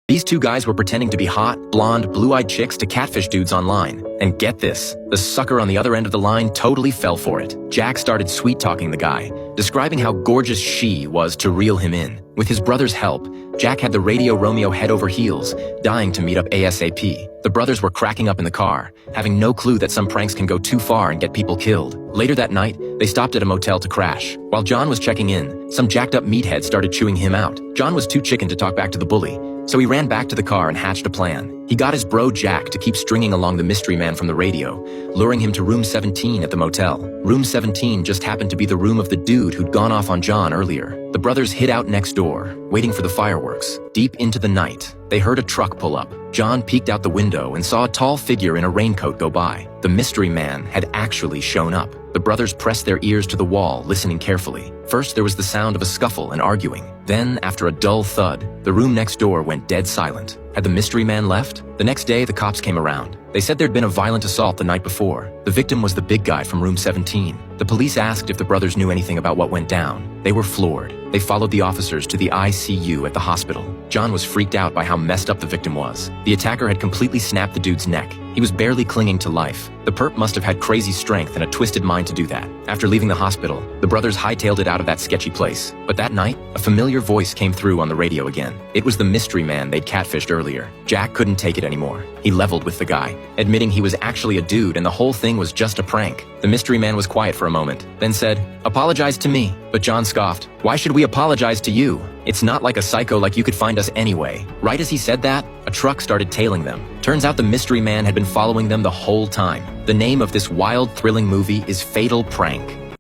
These two guys were pretending to be hot, blonde, blue-eyed chicks to catfish dudes online. And get this, the sucker on the other end of the line totally fell for it. Jack started sweet-talking the guy, describing how gorgeous she was to reel him in. With his brother's help, Jack had the Radio Romeo head over heels, dying to meet up ASAP. The brothers were cracking up in the car, having no clue that some pranks can go too far and get people killed. Later that night, they stopped at a motel to crash. While John was checking in, some jacked-up meathead started chewing him out. John was too chicken to talk back to the bully, so he ran back to the car and hatched a plan. He got his bro Jack to keep stringing along the mystery man from the radio, luring him to room 17 at the motel. Room 17 just happened to be the room of the dude who'd gone off on John earlier. The brothers hid out next door, waiting for the fireworks. Deep into the night, they heard a truck pull up. John peeked out the window and saw a tall figure in a raincoat go by. The mystery man had actually shown up. The brothers pressed their ears to the wall, listening carefully. First, there was the sound of a scuffle and arguing. Then, after a dull thud, the room next door went dead silent. Had the mystery man left? The next day, the cops came around. They said there'd been a violent assault the night before. The victim was the big guy from room 17. The police asked if the brothers knew anything about what went down. They were floored. They followed the officers to the ICU at the hospital. John was freaked out by how messed up the victim was. The attacker had completely snapped the dude's neck. He was barely clinging to life. The perp must have had crazy strength and a twisted mind to do that. After leaving the hospital, the brothers hightailed it out of that sketchy place. But that night, a familiar voice came through on the radio again. It was the mystery man they'd catfished earlier. Jack couldn't take it anymore. He leveled with the guy, admitting he was actually a dude and the whole thing was just a prank. The mystery man was quiet for a moment, then said, "Apologize to me." But John scoffed, "Why should we apologize to you? It's not like a psycho like you could find us anyway." Right as he said that, a truck started tailing them. Turns out the mystery man had been following them the whole time. The name of this wild, thrilling movie is Fatal Prank.